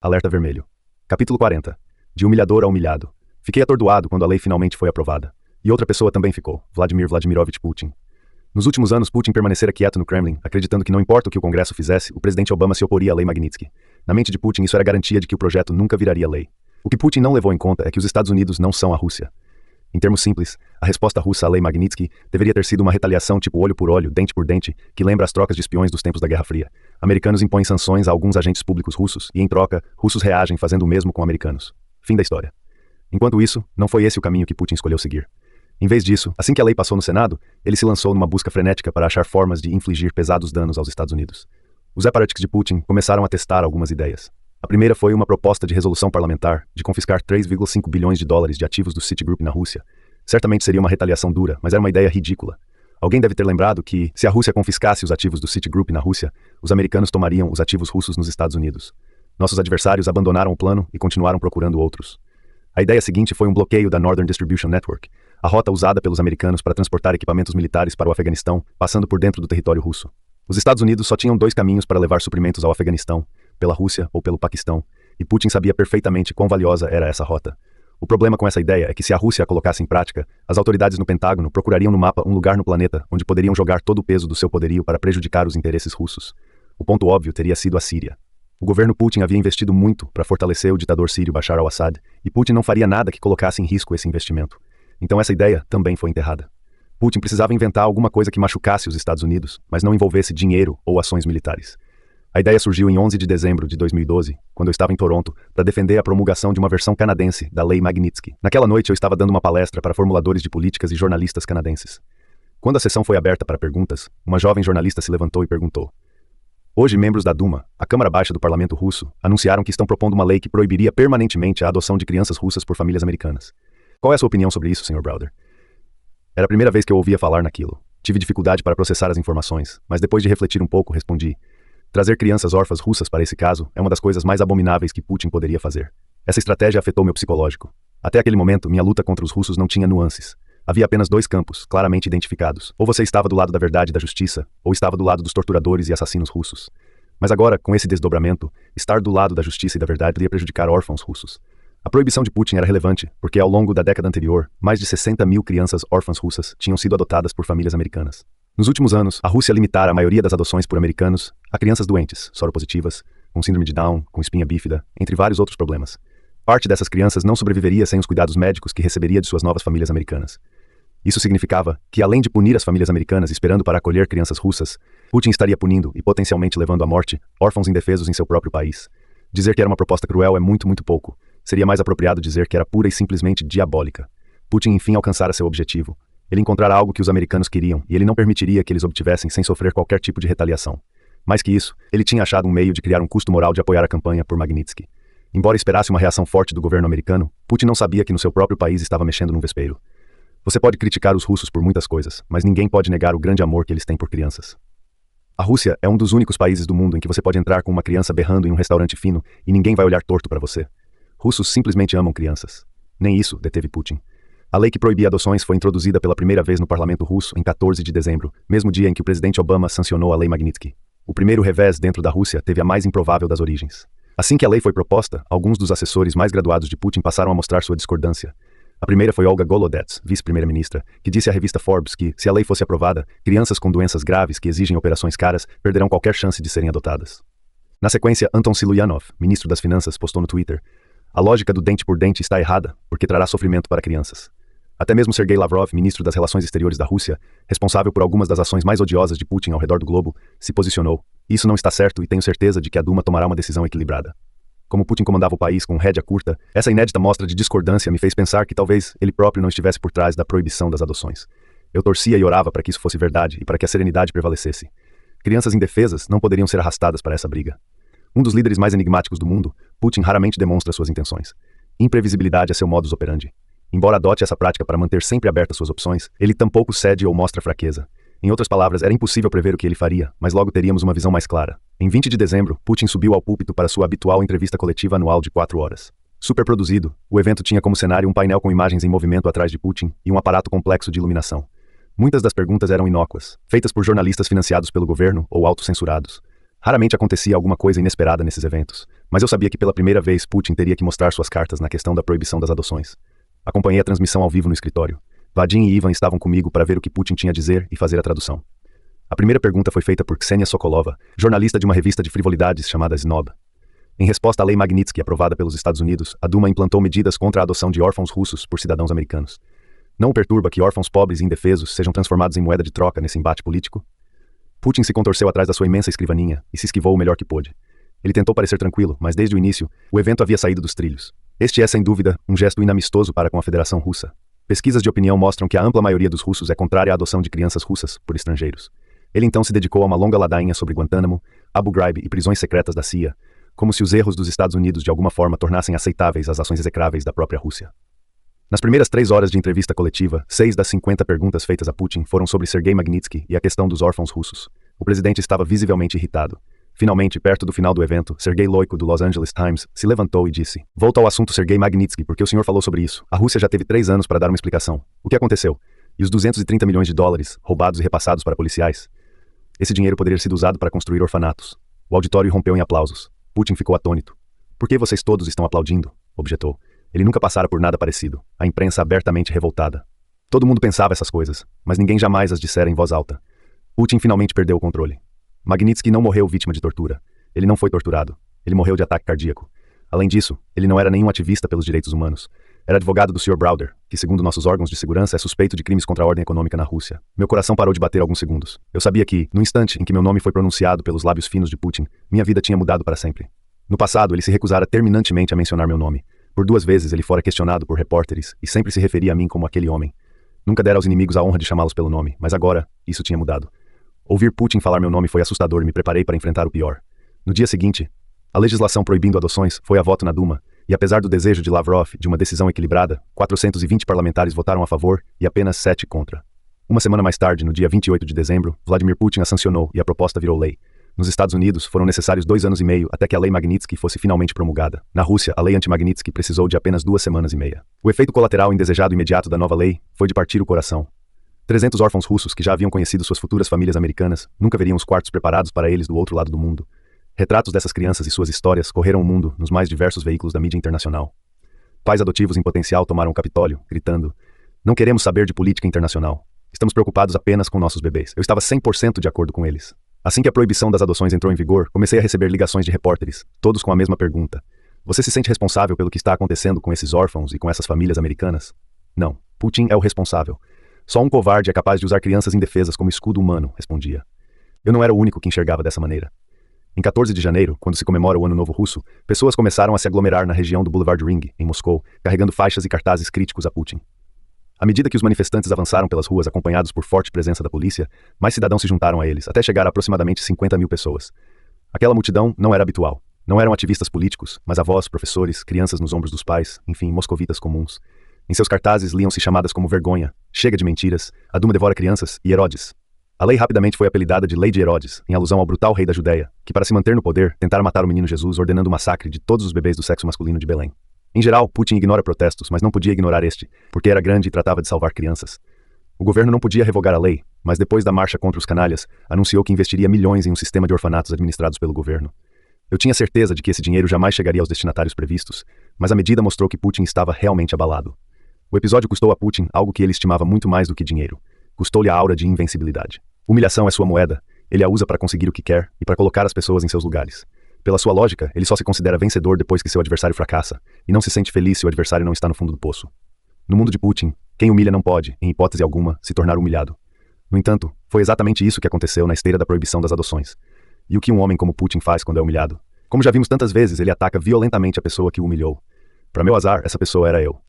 Alerta vermelho. Capítulo 40. De humilhador a humilhado. Fiquei atordoado quando a lei finalmente foi aprovada. E outra pessoa também ficou, Vladimir Vladimirovich Putin. Nos últimos anos, Putin permanecera quieto no Kremlin, acreditando que não importa o que o Congresso fizesse, o presidente Obama se oporia à lei Magnitsky. Na mente de Putin, isso era garantia de que o projeto nunca viraria lei. O que Putin não levou em conta é que os Estados Unidos não são a Rússia. Em termos simples, a resposta russa à lei Magnitsky deveria ter sido uma retaliação tipo olho por olho, dente por dente, que lembra as trocas de espiões dos tempos da Guerra Fria. Americanos impõem sanções a alguns agentes públicos russos e, em troca, russos reagem fazendo o mesmo com americanos. Fim da história. Enquanto isso, não foi esse o caminho que Putin escolheu seguir. Em vez disso, assim que a lei passou no Senado, ele se lançou numa busca frenética para achar formas de infligir pesados danos aos Estados Unidos. Os apparatchiks de Putin começaram a testar algumas ideias. A primeira foi uma proposta de resolução parlamentar de confiscar 3,5 bilhões de dólares de ativos do Citigroup na Rússia. Certamente seria uma retaliação dura, mas era uma ideia ridícula. Alguém deve ter lembrado que, se a Rússia confiscasse os ativos do Citigroup na Rússia, os americanos tomariam os ativos russos nos Estados Unidos. Nossos adversários abandonaram o plano e continuaram procurando outros. A ideia seguinte foi um bloqueio da Northern Distribution Network, a rota usada pelos americanos para transportar equipamentos militares para o Afeganistão, passando por dentro do território russo. Os Estados Unidos só tinham dois caminhos para levar suprimentos ao Afeganistão, pela Rússia ou pelo Paquistão, e Putin sabia perfeitamente quão valiosa era essa rota. O problema com essa ideia é que se a Rússia a colocasse em prática, as autoridades no Pentágono procurariam no mapa um lugar no planeta onde poderiam jogar todo o peso do seu poderio para prejudicar os interesses russos. O ponto óbvio teria sido a Síria. O governo Putin havia investido muito para fortalecer o ditador sírio Bashar al-Assad, e Putin não faria nada que colocasse em risco esse investimento. Então essa ideia também foi enterrada. Putin precisava inventar alguma coisa que machucasse os Estados Unidos, mas não envolvesse dinheiro ou ações militares. A ideia surgiu em 11 de dezembro de 2012, quando eu estava em Toronto, para defender a promulgação de uma versão canadense da Lei Magnitsky. Naquela noite eu estava dando uma palestra para formuladores de políticas e jornalistas canadenses. Quando a sessão foi aberta para perguntas, uma jovem jornalista se levantou e perguntou: "Hoje, membros da Duma, a Câmara Baixa do Parlamento Russo, anunciaram que estão propondo uma lei que proibiria permanentemente a adoção de crianças russas por famílias americanas. Qual é a sua opinião sobre isso, Sr. Browder?" Era a primeira vez que eu ouvia falar naquilo. Tive dificuldade para processar as informações, mas depois de refletir um pouco, respondi: "Trazer crianças órfãs russas para esse caso é uma das coisas mais abomináveis que Putin poderia fazer. Essa estratégia afetou meu psicológico. Até aquele momento, minha luta contra os russos não tinha nuances. Havia apenas dois campos, claramente identificados. Ou você estava do lado da verdade e da justiça, ou estava do lado dos torturadores e assassinos russos. Mas agora, com esse desdobramento, estar do lado da justiça e da verdade poderia prejudicar órfãos russos. A proibição de Putin era relevante, porque ao longo da década anterior, mais de 60 mil crianças órfãs russas tinham sido adotadas por famílias americanas. Nos últimos anos, a Rússia limitara a maioria das adoções por americanos a crianças doentes, soropositivas, com síndrome de Down, com espinha bífida, entre vários outros problemas. Parte dessas crianças não sobreviveria sem os cuidados médicos que receberia de suas novas famílias americanas. Isso significava que, além de punir as famílias americanas esperando para acolher crianças russas, Putin estaria punindo e potencialmente levando à morte órfãos indefesos em seu próprio país. Dizer que era uma proposta cruel é muito pouco. Seria mais apropriado dizer que era pura e simplesmente diabólica. Putin enfim alcançara seu objetivo. Ele encontrara algo que os americanos queriam, e ele não permitiria que eles obtivessem sem sofrer qualquer tipo de retaliação. Mais que isso, ele tinha achado um meio de criar um custo moral de apoiar a campanha por Magnitsky. Embora esperasse uma reação forte do governo americano, Putin não sabia que no seu próprio país estava mexendo num vespeiro. Você pode criticar os russos por muitas coisas, mas ninguém pode negar o grande amor que eles têm por crianças. A Rússia é um dos únicos países do mundo em que você pode entrar com uma criança berrando em um restaurante fino e ninguém vai olhar torto para você. Russos simplesmente amam crianças. Nem isso deteve Putin. A lei que proibia adoções foi introduzida pela primeira vez no parlamento russo em 14 de dezembro, mesmo dia em que o presidente Obama sancionou a lei Magnitsky. O primeiro revés dentro da Rússia teve a mais improvável das origens. Assim que a lei foi proposta, alguns dos assessores mais graduados de Putin passaram a mostrar sua discordância. A primeira foi Olga Golodets, vice-primeira-ministra, que disse à revista Forbes que, se a lei fosse aprovada, crianças com doenças graves que exigem operações caras perderão qualquer chance de serem adotadas. Na sequência, Anton Siluyanov, ministro das Finanças, postou no Twitter: "A lógica do dente por dente está errada, porque trará sofrimento para crianças." Até mesmo Sergei Lavrov, ministro das Relações Exteriores da Rússia, responsável por algumas das ações mais odiosas de Putin ao redor do globo, se posicionou: "Isso não está certo e tenho certeza de que a Duma tomará uma decisão equilibrada." Como Putin comandava o país com rédea curta, essa inédita mostra de discordância me fez pensar que talvez ele próprio não estivesse por trás da proibição das adoções. Eu torcia e orava para que isso fosse verdade e para que a serenidade prevalecesse. Crianças indefesas não poderiam ser arrastadas para essa briga. Um dos líderes mais enigmáticos do mundo, Putin raramente demonstra suas intenções. Imprevisibilidade é seu modus operandi. Embora adote essa prática para manter sempre abertas suas opções, ele tampouco cede ou mostra fraqueza. Em outras palavras, era impossível prever o que ele faria, mas logo teríamos uma visão mais clara. Em 20 de dezembro, Putin subiu ao púlpito para sua habitual entrevista coletiva anual de 4 horas. Superproduzido, o evento tinha como cenário um painel com imagens em movimento atrás de Putin e um aparato complexo de iluminação. Muitas das perguntas eram inócuas, feitas por jornalistas financiados pelo governo ou autocensurados. Raramente acontecia alguma coisa inesperada nesses eventos, mas eu sabia que pela primeira vez Putin teria que mostrar suas cartas na questão da proibição das adoções. Acompanhei a transmissão ao vivo no escritório. Vadim e Ivan estavam comigo para ver o que Putin tinha a dizer e fazer a tradução. A primeira pergunta foi feita por Ksenia Sokolova, jornalista de uma revista de frivolidades chamada Snob. Em resposta à lei Magnitsky aprovada pelos Estados Unidos, a Duma implantou medidas contra a adoção de órfãos russos por cidadãos americanos. Não o perturba que órfãos pobres e indefesos sejam transformados em moeda de troca nesse embate político? Putin se contorceu atrás da sua imensa escrivaninha e se esquivou o melhor que pôde. Ele tentou parecer tranquilo, mas desde o início, o evento havia saído dos trilhos. Este é, sem dúvida, um gesto inamistoso para com a Federação Russa. Pesquisas de opinião mostram que a ampla maioria dos russos é contrária à adoção de crianças russas por estrangeiros. Ele então se dedicou a uma longa ladainha sobre Guantánamo, Abu Ghraib e prisões secretas da CIA, como se os erros dos Estados Unidos de alguma forma tornassem aceitáveis as ações execráveis da própria Rússia. Nas primeiras 3 horas de entrevista coletiva, 6 das 50 perguntas feitas a Putin foram sobre Sergei Magnitsky e a questão dos órfãos russos. O presidente estava visivelmente irritado. Finalmente, perto do final do evento, Sergei Loiko, do Los Angeles Times, se levantou e disse: "Volto ao assunto Sergei Magnitsky, porque o senhor falou sobre isso. A Rússia já teve 3 anos para dar uma explicação. O que aconteceu? E os 230 milhões de dólares, roubados e repassados para policiais? Esse dinheiro poderia ter sido usado para construir orfanatos." O auditório rompeu em aplausos. Putin ficou atônito. "Por que vocês todos estão aplaudindo?" objetou. Ele nunca passara por nada parecido. A imprensa abertamente revoltada. Todo mundo pensava essas coisas, mas ninguém jamais as dissera em voz alta. Putin finalmente perdeu o controle. Magnitsky não morreu vítima de tortura. Ele não foi torturado. Ele morreu de ataque cardíaco. Além disso, ele não era nenhum ativista pelos direitos humanos. Era advogado do Sr. Browder, que segundo nossos órgãos de segurança é suspeito de crimes contra a ordem econômica na Rússia. Meu coração parou de bater alguns segundos. Eu sabia que, no instante em que meu nome foi pronunciado pelos lábios finos de Putin, minha vida tinha mudado para sempre. No passado, ele se recusara terminantemente a mencionar meu nome. Por 2 vezes ele fora questionado por repórteres e sempre se referia a mim como aquele homem. Nunca dera aos inimigos a honra de chamá-los pelo nome, mas agora, isso tinha mudado. Ouvir Putin falar meu nome foi assustador e me preparei para enfrentar o pior. No dia seguinte, a legislação proibindo adoções foi a voto na Duma, e apesar do desejo de Lavrov de uma decisão equilibrada, 420 parlamentares votaram a favor e apenas 7 contra. Uma semana mais tarde, no dia 28 de dezembro, Vladimir Putin a sancionou e a proposta virou lei. Nos Estados Unidos, foram necessários 2 anos e meio até que a lei Magnitsky fosse finalmente promulgada. Na Rússia, a lei anti-Magnitsky precisou de apenas 2 semanas e meia. O efeito colateral indesejado imediato da nova lei foi de partir o coração. 300 órfãos russos que já haviam conhecido suas futuras famílias americanas nunca veriam os quartos preparados para eles do outro lado do mundo. Retratos dessas crianças e suas histórias correram o mundo nos mais diversos veículos da mídia internacional. Pais adotivos em potencial tomaram o Capitólio, gritando: "Não queremos saber de política internacional. Estamos preocupados apenas com nossos bebês." Eu estava 100% de acordo com eles. Assim que a proibição das adoções entrou em vigor, comecei a receber ligações de repórteres, todos com a mesma pergunta: "Você se sente responsável pelo que está acontecendo com esses órfãos e com essas famílias americanas?" "Não, Putin é o responsável. Só um covarde é capaz de usar crianças indefesas como escudo humano", respondia. Eu não era o único que enxergava dessa maneira. Em 14 de janeiro, quando se comemora o Ano Novo Russo, pessoas começaram a se aglomerar na região do Boulevard Ring, em Moscou, carregando faixas e cartazes críticos a Putin. À medida que os manifestantes avançaram pelas ruas acompanhados por forte presença da polícia, mais cidadãos se juntaram a eles, até chegar a aproximadamente 50 mil pessoas. Aquela multidão não era habitual. Não eram ativistas políticos, mas avós, professores, crianças nos ombros dos pais, enfim, moscovitas comuns. Em seus cartazes liam-se chamadas como vergonha, chega de mentiras, a Duma devora crianças e Herodes. A lei rapidamente foi apelidada de Lei de Herodes, em alusão ao brutal rei da Judéia, que para se manter no poder, tentara matar o menino Jesus ordenando o massacre de todos os bebês do sexo masculino de Belém. Em geral, Putin ignora protestos, mas não podia ignorar este, porque era grande e tratava de salvar crianças. O governo não podia revogar a lei, mas depois da marcha contra os canalhas, anunciou que investiria milhões em um sistema de orfanatos administrados pelo governo. Eu tinha certeza de que esse dinheiro jamais chegaria aos destinatários previstos, mas a medida mostrou que Putin estava realmente abalado. O episódio custou a Putin algo que ele estimava muito mais do que dinheiro. Custou-lhe a aura de invencibilidade. Humilhação é sua moeda, ele a usa para conseguir o que quer e para colocar as pessoas em seus lugares. Pela sua lógica, ele só se considera vencedor depois que seu adversário fracassa, e não se sente feliz se o adversário não está no fundo do poço. No mundo de Putin, quem humilha não pode, em hipótese alguma, se tornar humilhado. No entanto, foi exatamente isso que aconteceu na esteira da proibição das adoções. E o que um homem como Putin faz quando é humilhado? Como já vimos tantas vezes, ele ataca violentamente a pessoa que o humilhou. Para meu azar, essa pessoa era eu.